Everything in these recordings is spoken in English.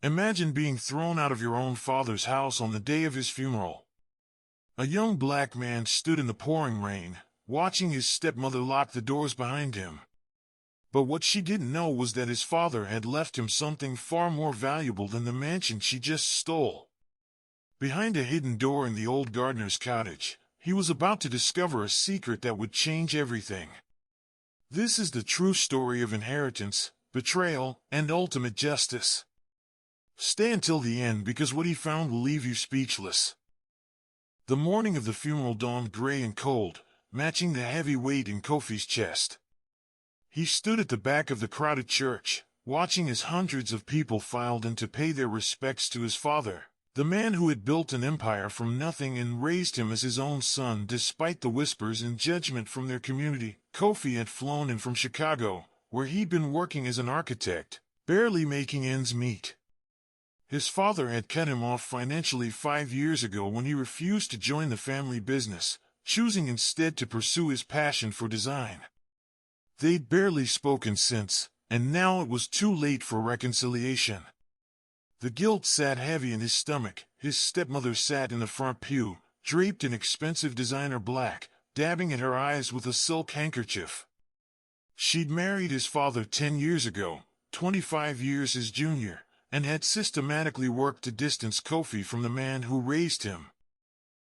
Imagine being thrown out of your own father's house on the day of his funeral. A young black man stood in the pouring rain, watching his stepmother lock the doors behind him. But what she didn't know was that his father had left him something far more valuable than the mansion she just stole. Behind a hidden door in the old gardener's cottage, he was about to discover a secret that would change everything. This is the true story of inheritance, betrayal, and ultimate justice. Stay until the end because what he found will leave you speechless. The morning of the funeral dawned gray and cold, matching the heavy weight in Kofi's chest. He stood at the back of the crowded church, watching as hundreds of people filed in to pay their respects to his father, the man who had built an empire from nothing and raised him as his own son despite the whispers and judgment from their community. Kofi had flown in from Chicago, where he'd been working as an architect, barely making ends meet. His father had cut him off financially 5 years ago when he refused to join the family business, choosing instead to pursue his passion for design. They'd barely spoken since, and now it was too late for reconciliation. The guilt sat heavy in his stomach. His stepmother sat in the front pew, draped in expensive designer black, dabbing at her eyes with a silk handkerchief. She'd married his father 10 years ago, 25 years his junior, and had systematically worked to distance Kofi from the man who raised him.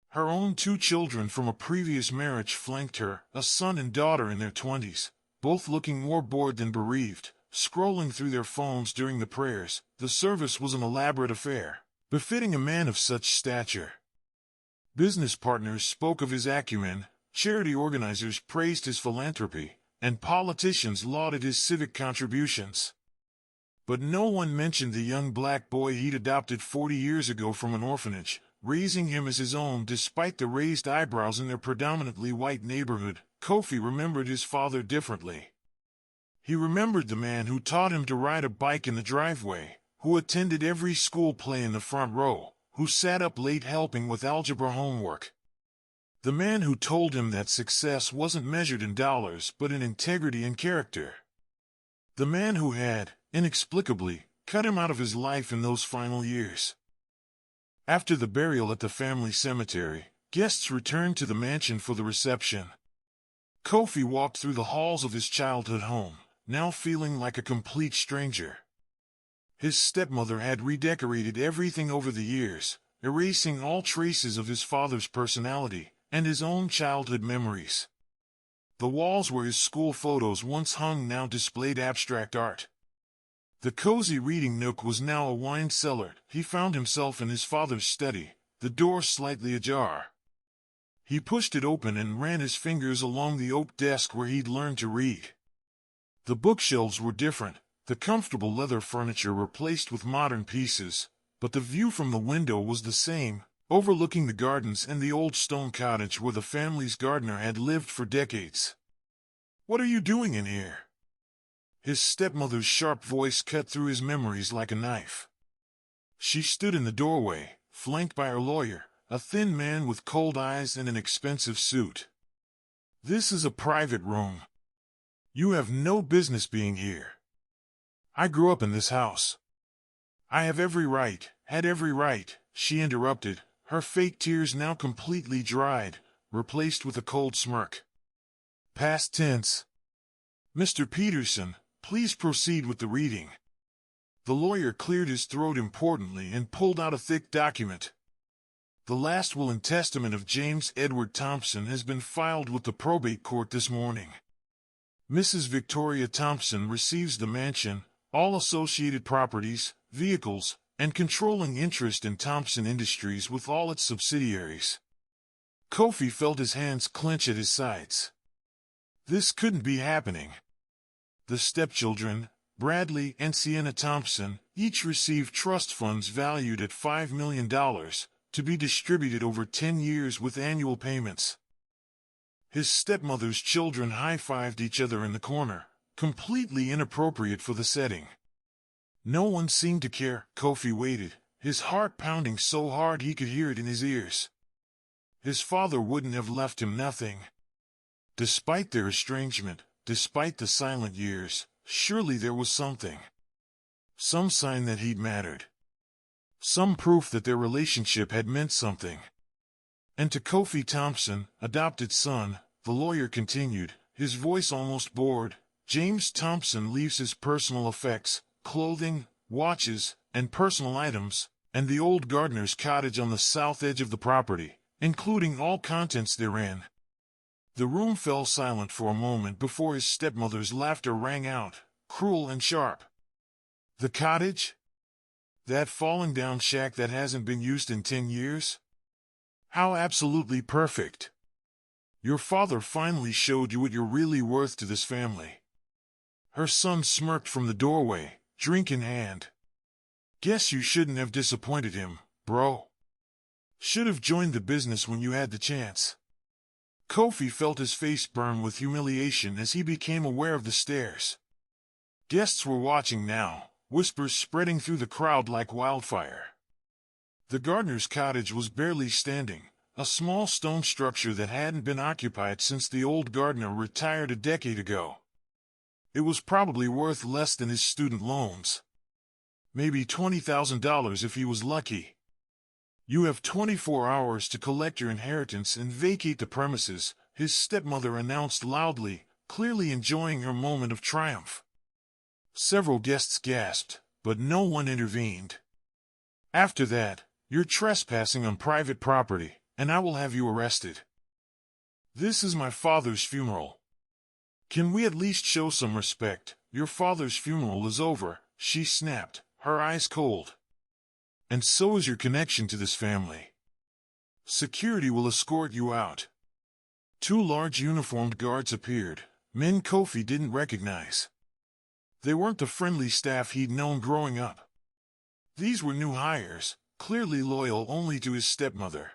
Her own 2 children from a previous marriage flanked her, a son and daughter in their 20s, both looking more bored than bereaved, scrolling through their phones during the prayers. The service was an elaborate affair, befitting a man of such stature. Business partners spoke of his acumen, charity organizers praised his philanthropy, and politicians lauded his civic contributions. But no one mentioned the young black boy he'd adopted 40 years ago from an orphanage, raising him as his own despite the raised eyebrows in their predominantly white neighborhood. Kofi remembered his father differently. He remembered the man who taught him to ride a bike in the driveway, who attended every school play in the front row, who sat up late helping with algebra homework. The man who told him that success wasn't measured in dollars but in integrity and character. The man who had, inexplicably, cut him out of his life in those final years. After the burial at the family cemetery, guests returned to the mansion for the reception. Kofi walked through the halls of his childhood home, now feeling like a complete stranger. His stepmother had redecorated everything over the years, erasing all traces of his father's personality and his own childhood memories. The walls where his school photos once hung now displayed abstract art. The cozy reading nook was now a wine cellar. He found himself in his father's study, the door slightly ajar. He pushed it open and ran his fingers along the oak desk where he'd learned to read. The bookshelves were different, the comfortable leather furniture replaced with modern pieces, but the view from the window was the same, overlooking the gardens and the old stone cottage where the family's gardener had lived for decades. "What are you doing in here?" His stepmother's sharp voice cut through his memories like a knife. She stood in the doorway, flanked by her lawyer, a thin man with cold eyes and an expensive suit. "This is a private room. You have no business being here. I grew up in this house." "I have every right, had every right," she interrupted, her fake tears now completely dried, replaced with a cold smirk. Past tense. "Mr. Peterson, please proceed with the reading." The lawyer cleared his throat importantly and pulled out a thick document. "The last will and testament of James Edward Thompson has been filed with the probate court this morning. Mrs. Victoria Thompson receives the mansion, all associated properties, vehicles, and controlling interest in Thompson Industries with all its subsidiaries." Kofi felt his hands clench at his sides. This couldn't be happening. The stepchildren, Bradley and Sienna Thompson, each received trust funds valued at $5 million, to be distributed over 10 years with annual payments. His stepmother's children high-fived each other in the corner, completely inappropriate for the setting. No one seemed to care. Kofi waited, his heart pounding so hard he could hear it in his ears. His father wouldn't have left him nothing. Despite their estrangement, despite the silent years, surely there was something. Some sign that he'd mattered. some proof that their relationship had meant something. And to Kofi Thompson, adopted son, the lawyer continued, his voice almost bored, James Thompson leaves his personal effects, clothing, watches, and personal items, and the old gardener's cottage on the south edge of the property, including all contents therein. The room fell silent for a moment before his stepmother's laughter rang out, cruel and sharp. The cottage? That fallen down shack that hasn't been used in 10 years? How absolutely perfect. Your father finally showed you what you're really worth to this family. Her son smirked from the doorway, drink in hand. Guess you shouldn't have disappointed him, bro. Should have joined the business when you had the chance. Kofi felt his face burn with humiliation as he became aware of the stares. Guests were watching now, whispers spreading through the crowd like wildfire. The gardener's cottage was barely standing, a small stone structure that hadn't been occupied since the old gardener retired a decade ago. It was probably worth less than his student loans. Maybe $20,000 if he was lucky. You have 24 hours to collect your inheritance and vacate the premises, his stepmother announced loudly, clearly enjoying her moment of triumph. Several guests gasped, but no one intervened. After that, you're trespassing on private property, and I will have you arrested. This is my father's funeral. Can we at least show some respect? Your father's funeral is over, she snapped, her eyes cold. And so is your connection to this family. Security will escort you out. 2 large uniformed guards appeared, men Kofi didn't recognize. They weren't the friendly staff he'd known growing up. These were new hires, clearly loyal only to his stepmother.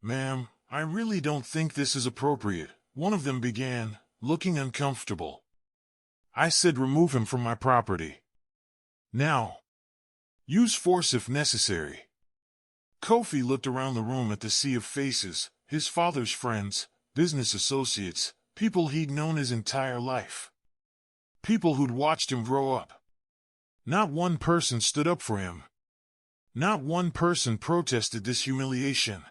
Ma'am, I really don't think this is appropriate, one of them began, looking uncomfortable. I said remove him from my property. Now. Use force if necessary. Kofi looked around the room at the sea of faces, his father's friends, business associates, people he'd known his entire life. People who'd watched him grow up. Not one person stood up for him. Not one person protested this humiliation.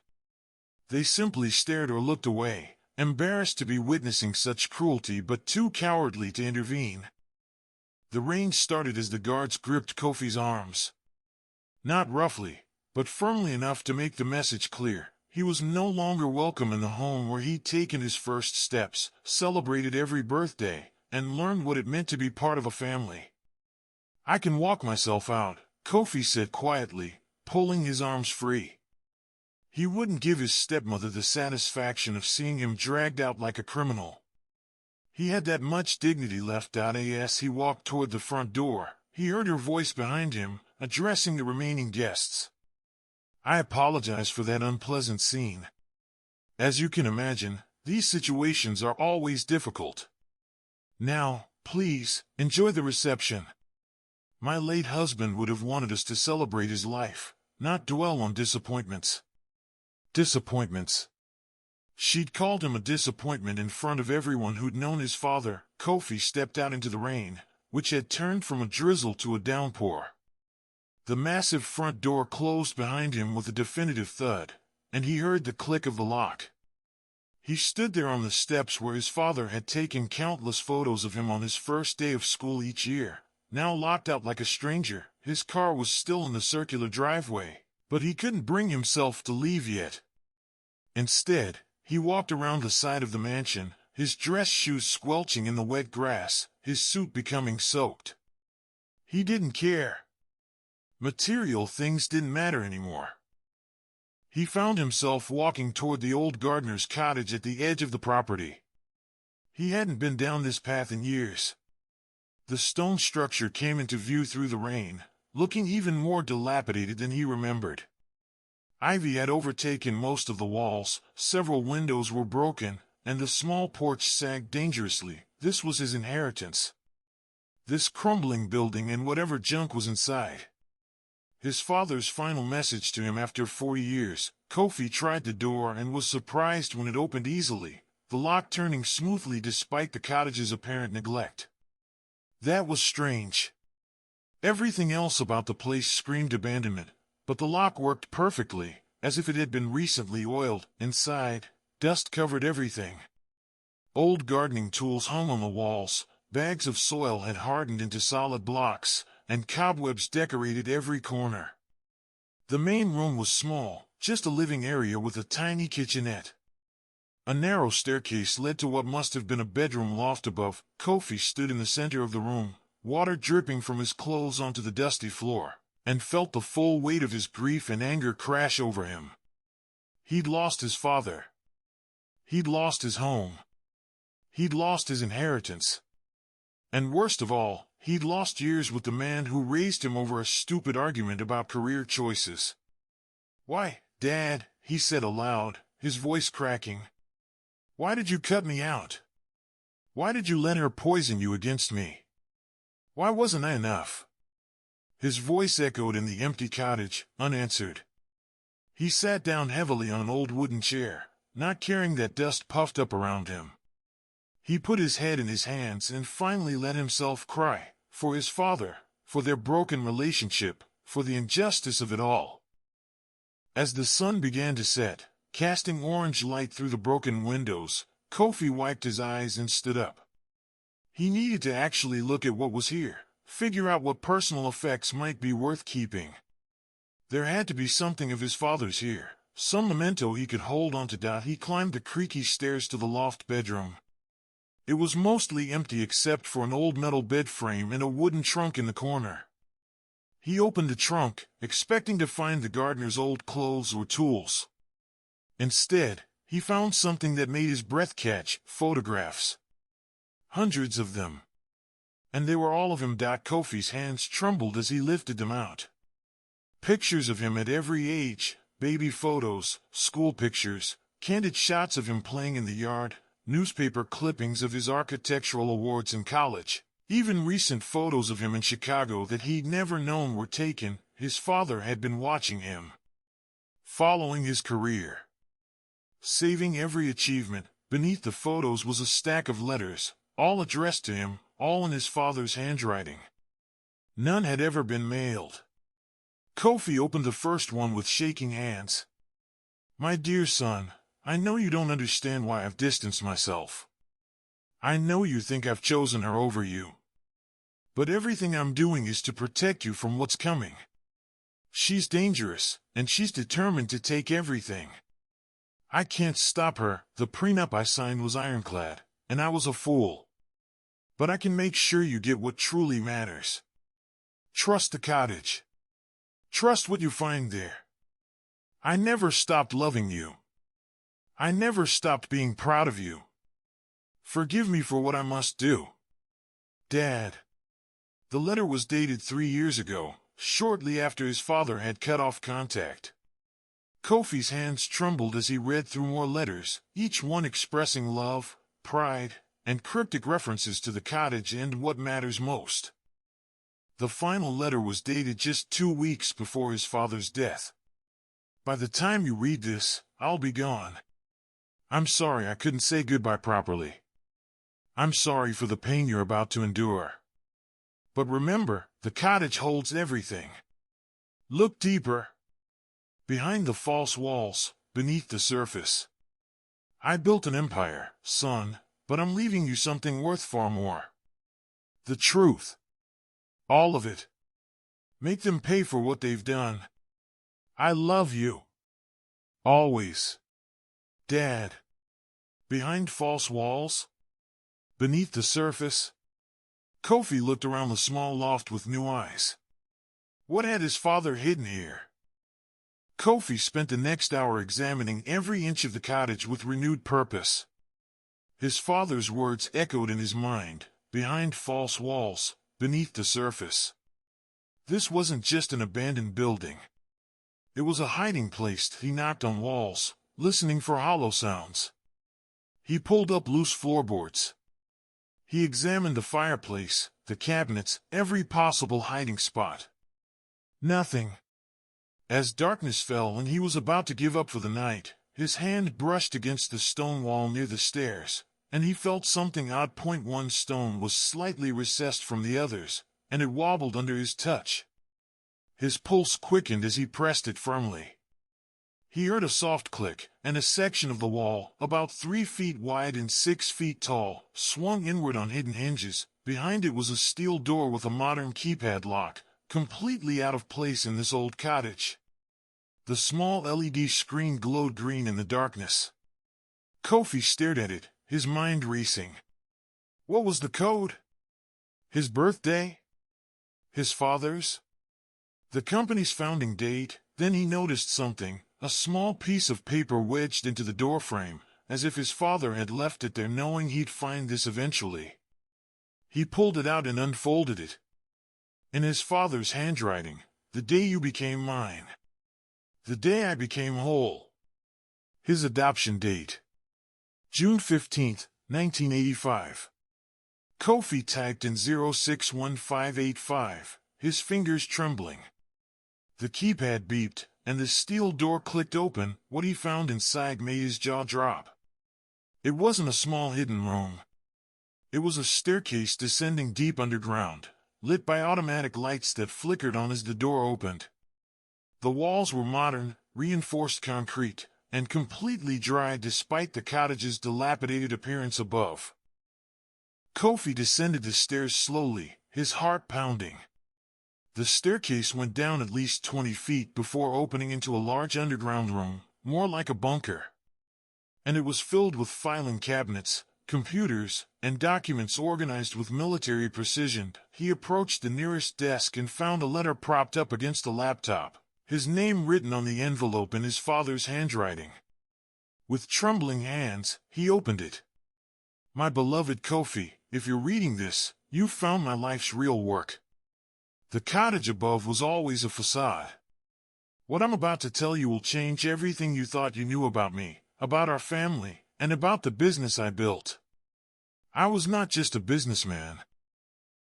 They simply stared or looked away, embarrassed to be witnessing such cruelty but too cowardly to intervene. The rain started as the guards gripped Kofi's arms. Not roughly, but firmly enough to make the message clear. He was no longer welcome in the home where he'd taken his first steps, celebrated every birthday, and learned what it meant to be part of a family. I can walk myself out, Kofi said quietly, pulling his arms free. He wouldn't give his stepmother the satisfaction of seeing him dragged out like a criminal. He had that much dignity left. As he walked toward the front door, he heard her voice behind him, addressing the remaining guests. I apologize for that unpleasant scene. As you can imagine, these situations are always difficult. Now, please, enjoy the reception. My late husband would have wanted us to celebrate his life, not dwell on disappointments. Disappointments. She'd called him a disappointment in front of everyone who'd known his father. Kofi stepped out into the rain, which had turned from a drizzle to a downpour. The massive front door closed behind him with a definitive thud, and he heard the click of the lock. He stood there on the steps where his father had taken countless photos of him on his first day of school each year, now locked out like a stranger. His car was still in the circular driveway, but he couldn't bring himself to leave yet. Instead, he walked around the side of the mansion, his dress shoes squelching in the wet grass, his suit becoming soaked. He didn't care. Material things didn't matter anymore. He found himself walking toward the old gardener's cottage at the edge of the property. He hadn't been down this path in years. The stone structure came into view through the rain, looking even more dilapidated than he remembered. Ivy had overtaken most of the walls, several windows were broken, and the small porch sagged dangerously. This was his inheritance. This crumbling building and whatever junk was inside. His father's final message to him after 4 years. Kofi tried the door and was surprised when it opened easily, the lock turning smoothly despite the cottage's apparent neglect. That was strange. Everything else about the place screamed abandonment, but the lock worked perfectly, as if it had been recently oiled. Inside, dust covered everything. Old gardening tools hung on the walls, bags of soil had hardened into solid blocks, and cobwebs decorated every corner. The main room was small, just a living area with a tiny kitchenette. A narrow staircase led to what must have been a bedroom loft above. Kofi stood in the center of the room, water dripping from his clothes onto the dusty floor, and felt the full weight of his grief and anger crash over him. He'd lost his father. He'd lost his home. He'd lost his inheritance. And worst of all, he'd lost years with the man who raised him over a stupid argument about career choices. "Why, Dad," he said aloud, his voice cracking. "Why did you cut me out? Why did you let her poison you against me? Why wasn't I enough?" His voice echoed in the empty cottage, unanswered. He sat down heavily on an old wooden chair, not caring that dust puffed up around him. He put his head in his hands and finally let himself cry, for his father, for their broken relationship, for the injustice of it all. As the sun began to set, casting orange light through the broken windows, Kofi wiped his eyes and stood up. He needed to actually look at what was here, figure out what personal effects might be worth keeping. There had to be something of his father's here, some memento he could hold on to. He climbed the creaky stairs to the loft bedroom. It was mostly empty except for an old metal bed frame and a wooden trunk in the corner. He opened the trunk, expecting to find the gardener's old clothes or tools. Instead, he found something that made his breath catch: photographs. Hundreds of them. And they were all of him. Kofi's hands trembled as he lifted them out. Pictures of him at every age, baby photos, school pictures, candid shots of him playing in the yard, newspaper clippings of his architectural awards in college, even recent photos of him in Chicago that he'd never known were taken. His father had been watching him, following his career, saving every achievement. Beneath the photos was a stack of letters, all addressed to him, all in his father's handwriting. None had ever been mailed. Kofi opened the first one with shaking hands. "My dear son, I know you don't understand why I've distanced myself. I know you think I've chosen her over you. But everything I'm doing is to protect you from what's coming. She's dangerous, and she's determined to take everything. I can't stop her. The prenup I signed was ironclad, and I was a fool. But I can make sure you get what truly matters. Trust the cottage. Trust what you find there. I never stopped loving you. I never stopped being proud of you. Forgive me for what I must do. Dad." The letter was dated 3 years ago, shortly after his father had cut off contact. Kofi's hands trembled as he read through more letters, each one expressing love, pride, and cryptic references to the cottage and what matters most. The final letter was dated just 2 weeks before his father's death. "By the time you read this, I'll be gone. I'm sorry I couldn't say goodbye properly. I'm sorry for the pain you're about to endure. But remember, the cottage holds everything. Look deeper. Behind the false walls, beneath the surface. I built an empire, son, but I'm leaving you something worth far more. The truth. All of it. Make them pay for what they've done. I love you. Always. Dad." Behind false walls? Beneath the surface? Kofi looked around the small loft with new eyes. What had his father hidden here? Kofi spent the next hour examining every inch of the cottage with renewed purpose. His father's words echoed in his mind, behind false walls, beneath the surface. This wasn't just an abandoned building. It was a hiding place. He knocked on walls, listening for hollow sounds. He pulled up loose floorboards. He examined the fireplace, the cabinets, every possible hiding spot. Nothing. As darkness fell and he was about to give up for the night, his hand brushed against the stone wall near the stairs, and he felt something odd. One stone was slightly recessed from the others, and it wobbled under his touch. His pulse quickened as he pressed it firmly. He heard a soft click, and a section of the wall, about 3 feet wide and 6 feet tall, swung inward on hidden hinges. Behind it was a steel door with a modern keypad lock, completely out of place in this old cottage. The small LED screen glowed green in the darkness. Kofi stared at it, his mind racing. What was the code? His birthday? His father's? The company's founding date? Then he noticed something, a small piece of paper wedged into the doorframe, as if his father had left it there knowing he'd find this eventually. He pulled it out and unfolded it. In his father's handwriting, the day you became mine. The day I became whole. His adoption date. June 15th, 1985. Kofi typed in 061585, his fingers trembling. The keypad beeped, and the steel door clicked open. What he found inside made his jaw drop. It wasn't a small hidden room. It was a staircase descending deep underground, lit by automatic lights that flickered on as the door opened. The walls were modern, reinforced concrete, and completely dry despite the cottage's dilapidated appearance above. Kofi descended the stairs slowly, his heart pounding. The staircase went down at least 20 feet before opening into a large underground room, more like a bunker. And it was filled with filing cabinets, computers, and documents organized with military precision. He approached the nearest desk and found a letter propped up against the laptop, his name written on the envelope in his father's handwriting. With trembling hands, he opened it. My beloved Kofi, if you're reading this, you've found my life's real work. The cottage above was always a facade. What I'm about to tell you will change everything you thought you knew about me, about our family, and about the business I built. I was not just a businessman.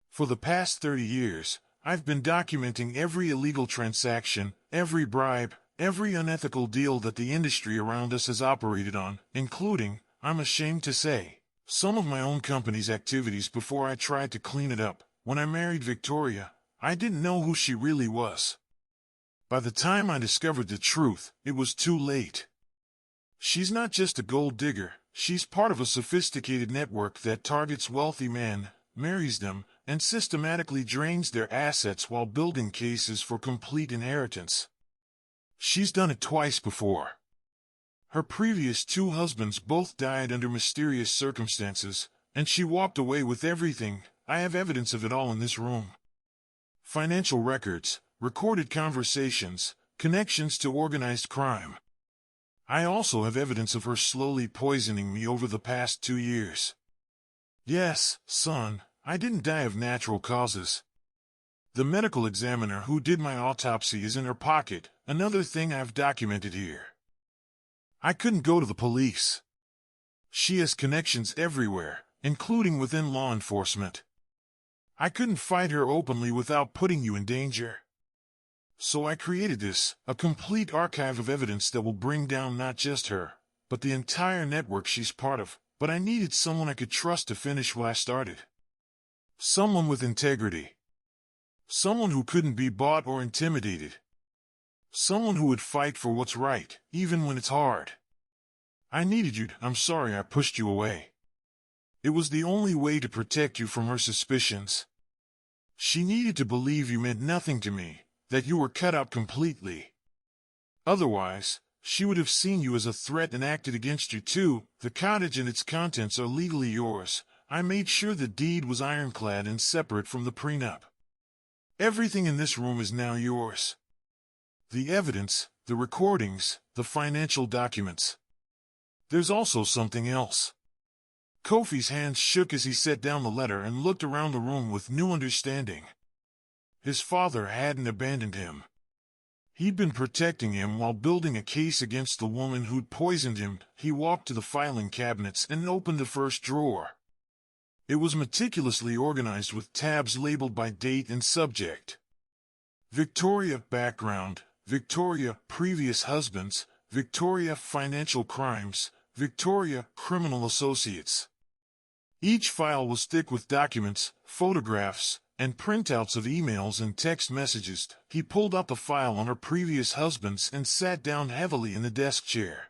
For the past 30 years, I've been documenting every illegal transaction, every bribe, every unethical deal that the industry around us has operated on, including, I'm ashamed to say, some of my own company's activities before I tried to clean it up. When I married Victoria, I didn't know who she really was. By the time I discovered the truth, it was too late. She's not just a gold digger, she's part of a sophisticated network that targets wealthy men, marries them, and systematically drains their assets while building cases for complete inheritance. She's done it twice before. Her previous 2 husbands both died under mysterious circumstances, and she walked away with everything. I have evidence of it all in this room. Financial records, recorded conversations, connections to organized crime. I also have evidence of her slowly poisoning me over the past 2 years. Yes, son, I didn't die of natural causes. The medical examiner who did my autopsy is in her pocket, another thing I've documented here. I couldn't go to the police. She has connections everywhere, including within law enforcement. I couldn't fight her openly without putting you in danger. So I created this, a complete archive of evidence that will bring down not just her, but the entire network she's part of. But I needed someone I could trust to finish what I started. Someone with integrity. Someone who couldn't be bought or intimidated. Someone who would fight for what's right, even when it's hard. I needed you. I'm sorry I pushed you away. It was the only way to protect you from her suspicions. She needed to believe you meant nothing to me, that you were cut out completely. Otherwise, she would have seen you as a threat and acted against you too. The cottage and its contents are legally yours. I made sure the deed was ironclad and separate from the prenup. Everything in this room is now yours. The evidence, the recordings, the financial documents. There's also something else. Kofi's hands shook as he set down the letter and looked around the room with new understanding. His father hadn't abandoned him. He'd been protecting him while building a case against the woman who'd poisoned him. He walked to the filing cabinets and opened the first drawer. It was meticulously organized with tabs labeled by date and subject. Victoria background, Victoria previous husbands, Victoria financial crimes, Victoria criminal associates. Each file was thick with documents, photographs, and printouts of emails and text messages. He pulled up a file on her previous husbands and sat down heavily in the desk chair.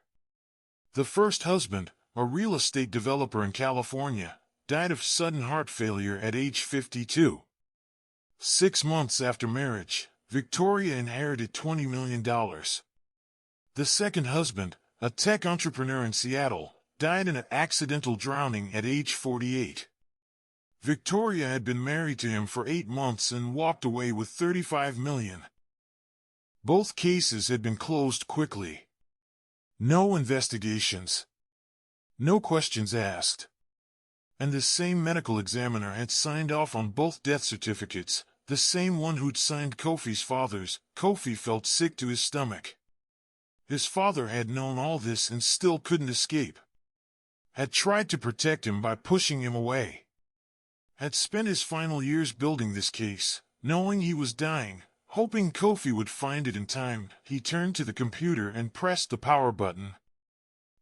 The first husband, a real estate developer in California, died of sudden heart failure at age 52. 6 months after marriage, Victoria inherited $20 million. The second husband, a tech entrepreneur in Seattle, died in an accidental drowning at age 48. Victoria had been married to him for 8 months and walked away with $35 million. Both cases had been closed quickly. No investigations. No questions asked. And the same medical examiner had signed off on both death certificates, the same one who'd signed Kofi's father's. Kofi felt sick to his stomach. His father had known all this and still couldn't escape. Had tried to protect him by pushing him away. Had spent his final years building this case, knowing he was dying, hoping Kofi would find it in time. He turned to the computer and pressed the power button.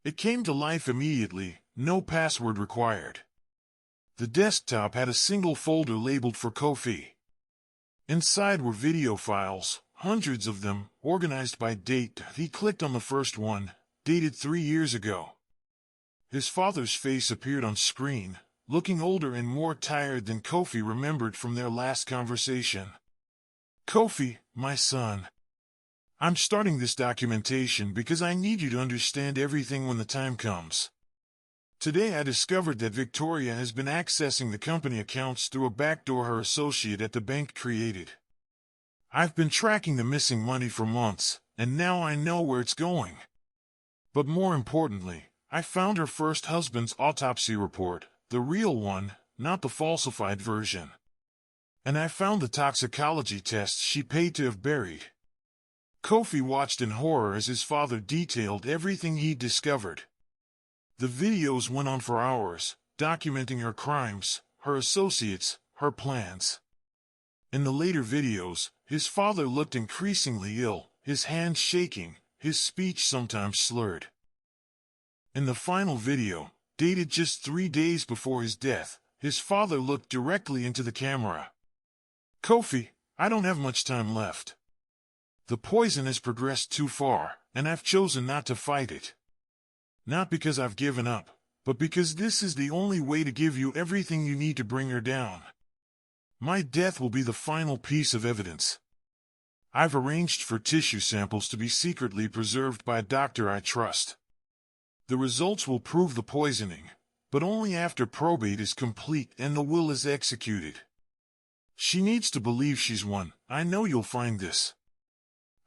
It came to life immediately, no password required. The desktop had a single folder labeled for Kofi. Inside were video files, hundreds of them, organized by date. He clicked on the first one, dated 3 years ago. His father's face appeared on screen, looking older and more tired than Kofi remembered from their last conversation. Kofi, my son. I'm starting this documentation because I need you to understand everything when the time comes. Today I discovered that Victoria has been accessing the company accounts through a backdoor her associate at the bank created. I've been tracking the missing money for months, and now I know where it's going. But more importantly, I found her first husband's autopsy report, the real one, not the falsified version. And I found the toxicology tests she paid to have buried. Kofi watched in horror as his father detailed everything he'd discovered. The videos went on for hours, documenting her crimes, her associates, her plans. In the later videos, his father looked increasingly ill, his hands shaking, his speech sometimes slurred. In the final video, dated just 3 days before his death, his father looked directly into the camera. Kofi, I don't have much time left. The poison has progressed too far, and I've chosen not to fight it. Not because I've given up, but because this is the only way to give you everything you need to bring her down. My death will be the final piece of evidence. I've arranged for tissue samples to be secretly preserved by a doctor I trust. The results will prove the poisoning, but only after probate is complete and the will is executed. She needs to believe she's won. I know you'll find this.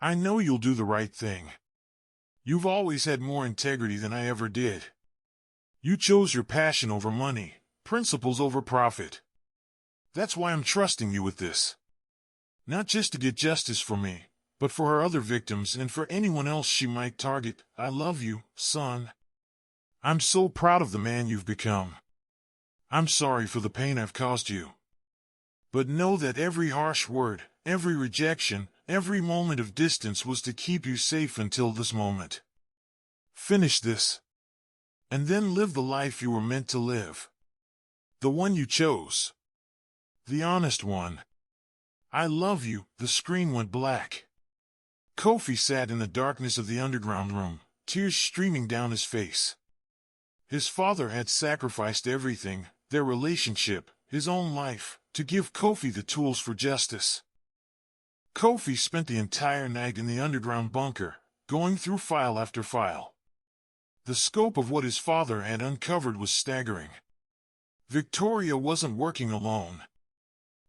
I know you'll do the right thing. You've always had more integrity than I ever did. You chose your passion over money, principles over profit. That's why I'm trusting you with this. Not just to get justice for me, but for her other victims and for anyone else she might target. I love you, son. I'm so proud of the man you've become. I'm sorry for the pain I've caused you. But know that every harsh word, every rejection, every moment of distance was to keep you safe until this moment. Finish this. And then live the life you were meant to live. The one you chose. The honest one. I love you. The screen went black. Kofi sat in the darkness of the underground room, tears streaming down his face. His father had sacrificed everything, their relationship, his own life, to give Kofi the tools for justice. Kofi spent the entire night in the underground bunker, going through file after file. The scope of what his father had uncovered was staggering. Victoria wasn't working alone.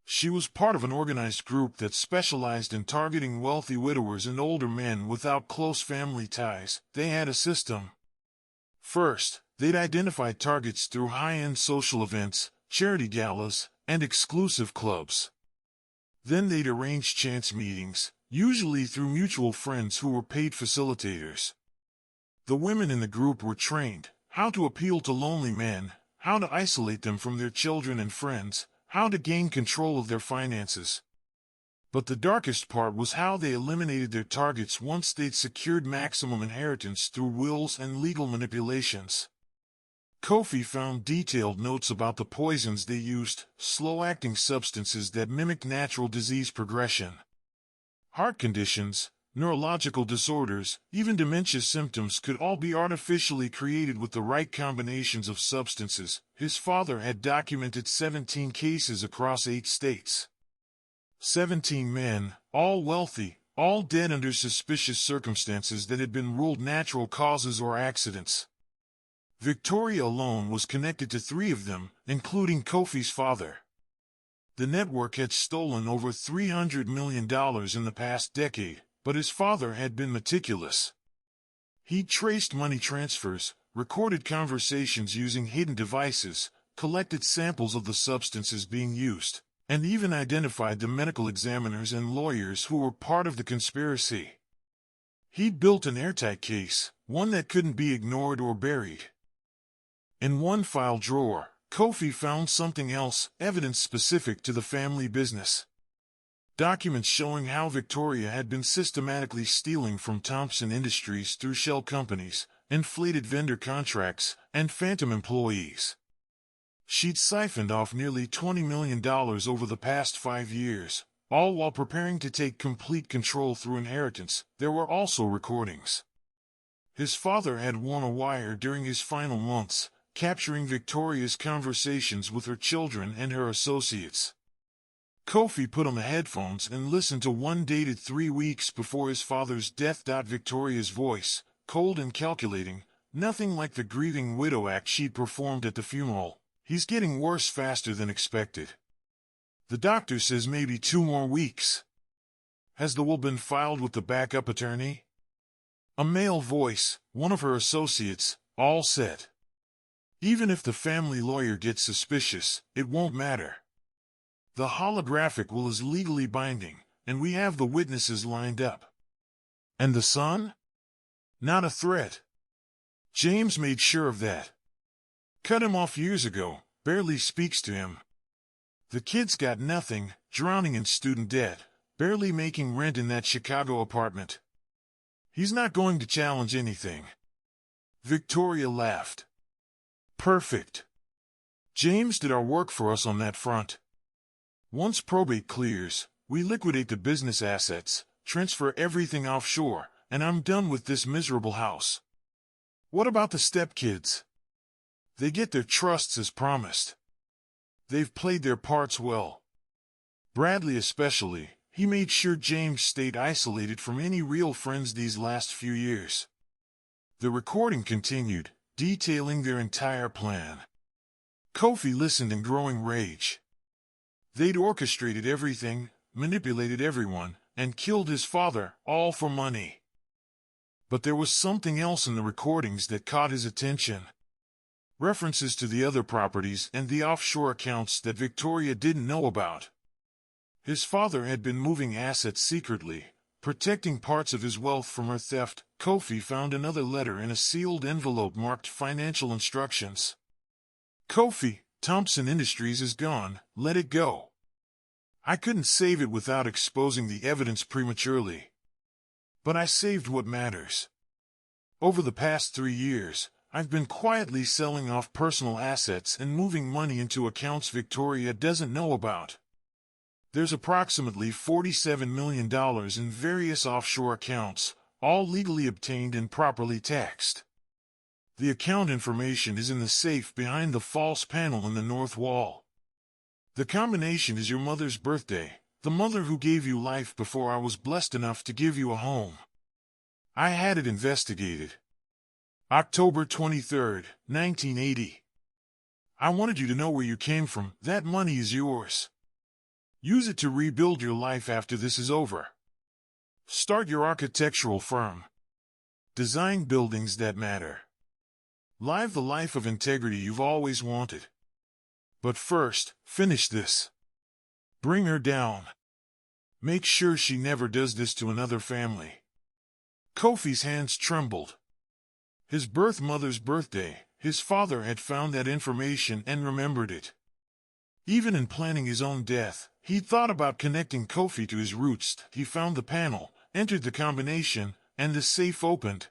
She was part of an organized group that specialized in targeting wealthy widowers and older men without close family ties. They had a system. First, they'd identify targets through high-end social events, charity galas, and exclusive clubs. Then they'd arrange chance meetings, usually through mutual friends who were paid facilitators. The women in the group were trained how to appeal to lonely men, how to isolate them from their children and friends, how to gain control of their finances. But the darkest part was how they eliminated their targets once they'd secured maximum inheritance through wills and legal manipulations. Kofi found detailed notes about the poisons they used, slow-acting substances that mimic natural disease progression. Heart conditions, neurological disorders, even dementia symptoms could all be artificially created with the right combinations of substances. His father had documented 17 cases across 8 states. 17 men, all wealthy, all dead under suspicious circumstances that had been ruled natural causes or accidents. Victoria alone was connected to 3 of them, including Kofi's father. The network had stolen over $300 million in the past decade, but his father had been meticulous. He traced money transfers, recorded conversations using hidden devices, collected samples of the substances being used, and even identified the medical examiners and lawyers who were part of the conspiracy. He'd built an airtight case, one that couldn't be ignored or buried. In one file drawer, Kofi found something else, evidence specific to the family business. Documents showing how Victoria had been systematically stealing from Thompson Industries through shell companies, inflated vendor contracts, and phantom employees. She'd siphoned off nearly $20 million over the past 5 years, all while preparing to take complete control through inheritance. There were also recordings. His father had worn a wire during his final months, capturing Victoria's conversations with her children and her associates. Kofi put on the headphones and listened to one dated 3 weeks before his father's death. Victoria's voice, cold and calculating, nothing like the grieving widow act she'd performed at the funeral. He's getting worse faster than expected. The doctor says maybe 2 more weeks. Has the will been filed with the backup attorney? A male voice, one of her associates, all set. Even if the family lawyer gets suspicious, it won't matter. The holographic will is legally binding, and we have the witnesses lined up. And the son? Not a threat. James made sure of that. Cut him off years ago, barely speaks to him. The kid's got nothing, drowning in student debt, barely making rent in that Chicago apartment. He's not going to challenge anything. Victoria laughed. Perfect. James did our work for us on that front. Once probate clears, we liquidate the business assets, transfer everything offshore, and I'm done with this miserable house. What about the stepkids? They get their trusts as promised. They've played their parts well. Bradley especially, he made sure James stayed isolated from any real friends these last few years. The recording continued, detailing their entire plan. Kofi listened in growing rage. They'd orchestrated everything, manipulated everyone, and killed his father, all for money. But there was something else in the recordings that caught his attention. References to the other properties and the offshore accounts that Victoria didn't know about. His father had been moving assets secretly, protecting parts of his wealth from her theft. Kofi found another letter in a sealed envelope marked financial instructions. Kofi, Thompson Industries is gone, let it go. I couldn't save it without exposing the evidence prematurely. But I saved what matters. Over the past 3 years, I've been quietly selling off personal assets and moving money into accounts Victoria doesn't know about. There's approximately $47 million in various offshore accounts, all legally obtained and properly taxed. The account information is in the safe behind the false panel in the north wall. The combination is your mother's birthday, the mother who gave you life before I was blessed enough to give you a home. I had it investigated. October 23, 1980. I wanted you to know where you came from. That money is yours. Use it to rebuild your life after this is over. Start your architectural firm. Design buildings that matter. Live the life of integrity you've always wanted. But first, finish this. Bring her down. Make sure she never does this to another family. Kofi's hands trembled. His birth mother's birthday, his father had found that information and remembered it. Even in planning his own death, he thought about connecting Kofi to his roots. He found the panel, entered the combination, and the safe opened.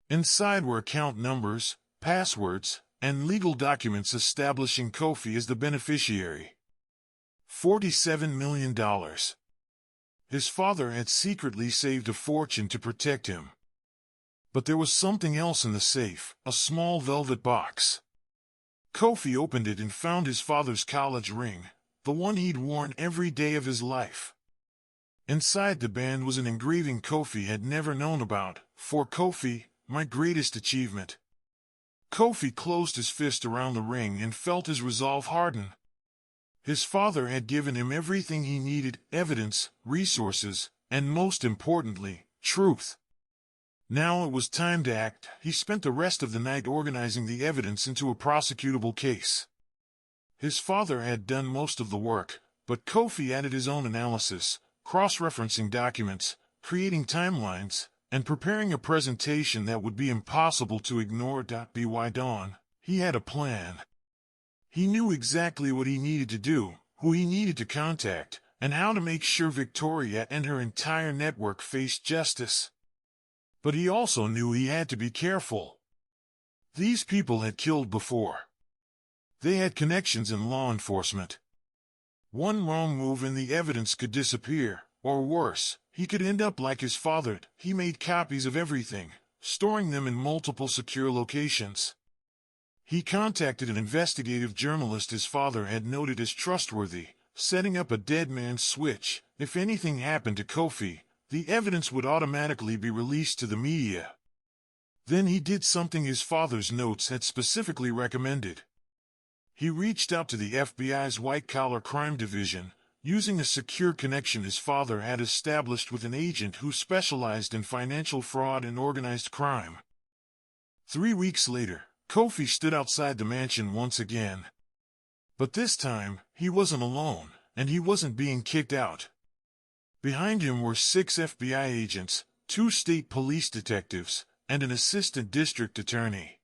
Inside were account numbers, passwords, and legal documents establishing Kofi as the beneficiary. $47 million. His father had secretly saved a fortune to protect him. But there was something else in the safe, a small velvet box. Kofi opened it and found his father's college ring, the one he'd worn every day of his life. Inside the band was an engraving Kofi had never known about. "For Kofi, my greatest achievement." Kofi closed his fist around the ring and felt his resolve harden. His father had given him everything he needed: evidence, resources, and most importantly, truth. Now it was time to act. He spent the rest of the night organizing the evidence into a prosecutable case. His father had done most of the work, but Kofi added his own analysis, cross-referencing documents, creating timelines, and preparing a presentation that would be impossible to ignore. By dawn, he had a plan. He knew exactly what he needed to do, who he needed to contact, and how to make sure Victoria and her entire network faced justice. But he also knew he had to be careful. These people had killed before. They had connections in law enforcement. One wrong move and the evidence could disappear, or worse, he could end up like his father. He made copies of everything, storing them in multiple secure locations. He contacted an investigative journalist his father had noted as trustworthy, setting up a dead man's switch. If anything happened to Kofi, the evidence would automatically be released to the media. Then he did something his father's notes had specifically recommended. He reached out to the FBI's white-collar crime division, using a secure connection his father had established with an agent who specialized in financial fraud and organized crime. 3 weeks later, Kofi stood outside the mansion once again. But this time, he wasn't alone, and he wasn't being kicked out. Behind him were 6 FBI agents, 2 state police detectives, and an assistant district attorney.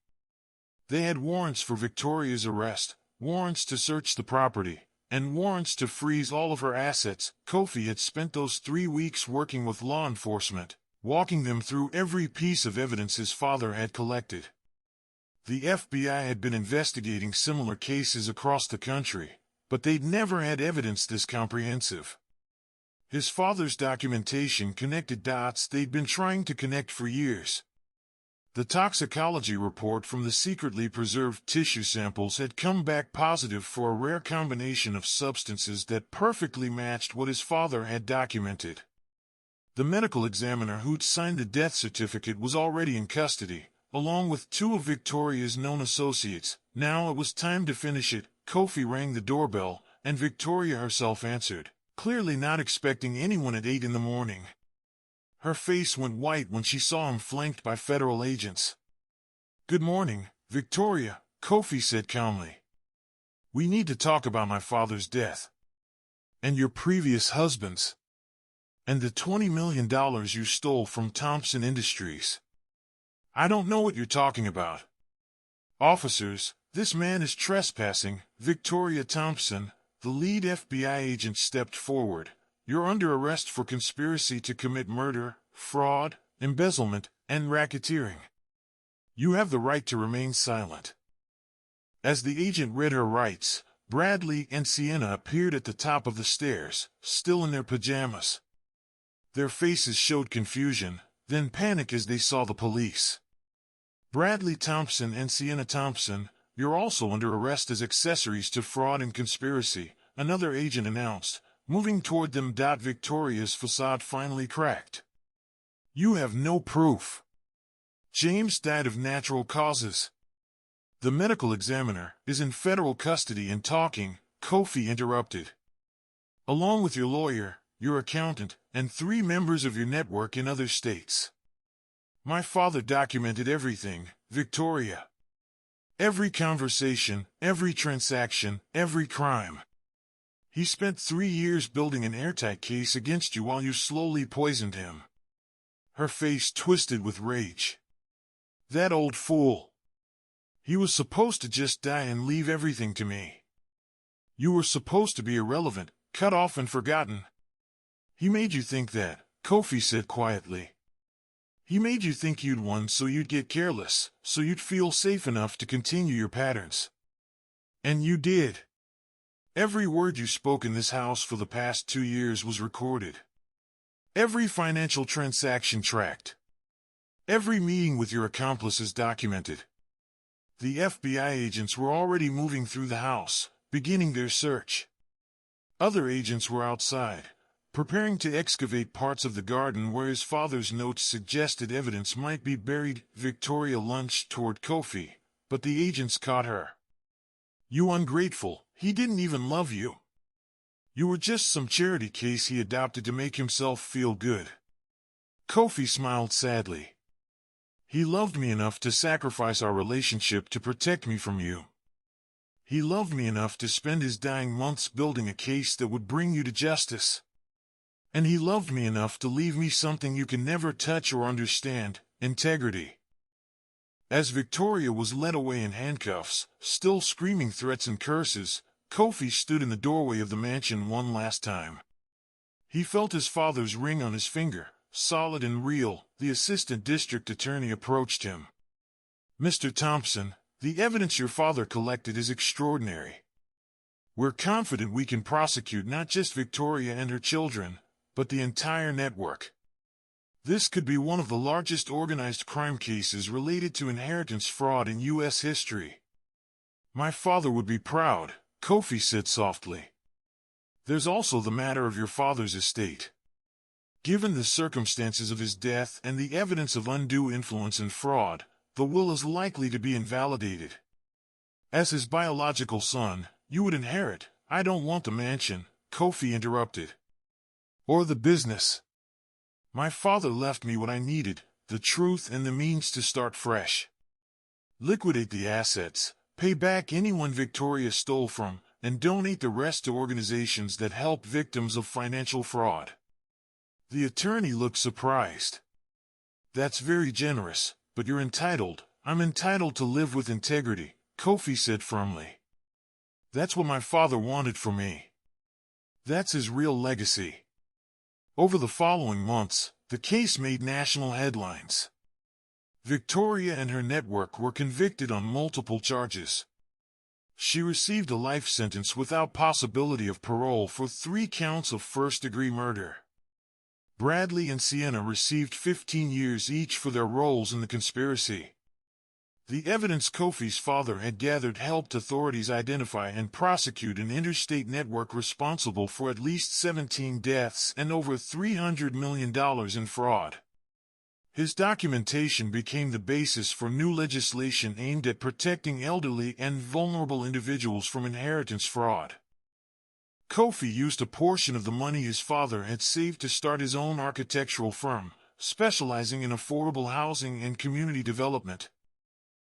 They had warrants for Victoria's arrest, warrants to search the property, and warrants to freeze all of her assets. Kofi had spent those 3 weeks working with law enforcement, walking them through every piece of evidence his father had collected. The FBI had been investigating similar cases across the country, but they'd never had evidence this comprehensive. His father's documentation connected dots they'd been trying to connect for years. The toxicology report from the secretly preserved tissue samples had come back positive for a rare combination of substances that perfectly matched what his father had documented. The medical examiner who'd signed the death certificate was already in custody, along with 2 of Victoria's known associates. Now it was time to finish it. Kofi rang the doorbell, and Victoria herself answered, clearly not expecting anyone at 8 in the morning. Her face went white when she saw him flanked by federal agents. "Good morning, Victoria," Kofi said calmly. "We need to talk about my father's death. And your previous husband's. And the $20 million you stole from Thompson Industries." "I don't know what you're talking about." "Officers, this man is trespassing." Victoria Thompson, the lead FBI agent, stepped forward. "You're under arrest for conspiracy to commit murder, fraud, embezzlement, and racketeering. You have the right to remain silent." As the agent read her rights, Bradley and Sienna appeared at the top of the stairs, still in their pajamas. Their faces showed confusion, then panic as they saw the police. "Bradley Thompson and Sienna Thompson, you're also under arrest as accessories to fraud and conspiracy," another agent announced, moving toward them. Victoria's facade finally cracked. "You have no proof. James died of natural causes. The medical examiner is in federal custody and talking," Kofi interrupted. "Along with your lawyer, your accountant, and 3 members of your network in other states. My father documented everything, Victoria. Every conversation, every transaction, every crime. He spent 3 years building an airtight case against you while you slowly poisoned him." Her face twisted with rage. "That old fool. He was supposed to just die and leave everything to me. You were supposed to be irrelevant, cut off and forgotten. He made you think that," Kofi said quietly. He made you think you'd won so you'd get careless, so you'd feel safe enough to continue your patterns. And you did. Every word you spoke in this house for the past 2 years was recorded. Every financial transaction tracked. Every meeting with your accomplices documented. The FBI agents were already moving through the house, beginning their search. Other agents were outside, preparing to excavate parts of the garden where his father's notes suggested evidence might be buried. Victoria lunged toward Kofi, but the agents caught her. You ungrateful, he didn't even love you. You were just some charity case he adopted to make himself feel good. Kofi smiled sadly. He loved me enough to sacrifice our relationship to protect me from you. He loved me enough to spend his dying months building a case that would bring you to justice. And he loved me enough to leave me something you can never touch or understand, integrity. As Victoria was led away in handcuffs, still screaming threats and curses, Kofi stood in the doorway of the mansion one last time. He felt his father's ring on his finger, solid and real. The assistant district attorney approached him. Mr. Thompson, the evidence your father collected is extraordinary. We're confident we can prosecute not just Victoria and her children, but the entire network. This could be one of the largest organized crime cases related to inheritance fraud in U.S. history. My father would be proud, Kofi said softly. There's also the matter of your father's estate. Given the circumstances of his death and the evidence of undue influence and fraud, the will is likely to be invalidated. As his biological son, you would inherit. I don't want the mansion, Kofi interrupted. Or the business. My father left me what I needed, the truth and the means to start fresh. Liquidate the assets, pay back anyone Victoria stole from, and donate the rest to organizations that help victims of financial fraud. The attorney looked surprised. That's very generous, but you're entitled. I'm entitled to live with integrity, Kofi said firmly. That's what my father wanted for me. That's his real legacy. Over the following months, the case made national headlines. Victoria and her network were convicted on multiple charges. She received a life sentence without possibility of parole for 3 counts of first-degree murder. Bradley and Sienna received 15 years each for their roles in the conspiracy. The evidence Kofi's father had gathered helped authorities identify and prosecute an interstate network responsible for at least 17 deaths and over $300 million in fraud. His documentation became the basis for new legislation aimed at protecting elderly and vulnerable individuals from inheritance fraud. Kofi used a portion of the money his father had saved to start his own architectural firm, specializing in affordable housing and community development.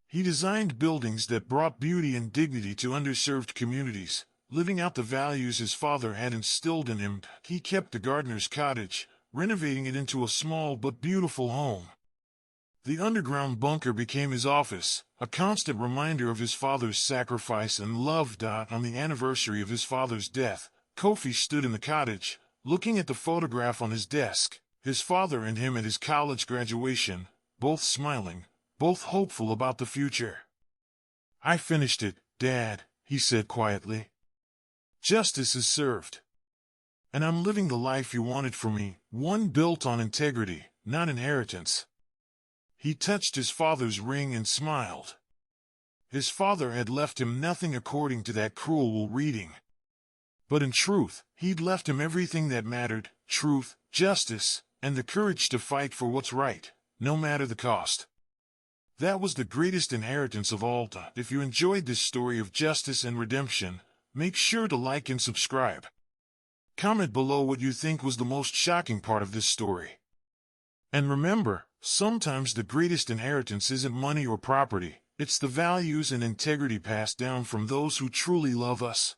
He designed buildings that brought beauty and dignity to underserved communities, living out the values his father had instilled in him. He kept the gardener's cottage, renovating it into a small but beautiful home. The underground bunker became his office, a constant reminder of his father's sacrifice and love. On the anniversary of his father's death, Kofi stood in the cottage, looking at the photograph on his desk, his father and him at his college graduation, both smiling, both hopeful about the future. I finished it, Dad, he said quietly. Justice is served. And I'm living the life you wanted for me, one built on integrity, not inheritance. He touched his father's ring and smiled. His father had left him nothing according to that cruel reading. But in truth, he'd left him everything that mattered, truth, justice, and the courage to fight for what's right, no matter the cost. That was the greatest inheritance of all. If you enjoyed this story of justice and redemption, make sure to like and subscribe. Comment below what you think was the most shocking part of this story. And remember, sometimes the greatest inheritance isn't money or property, it's the values and integrity passed down from those who truly love us.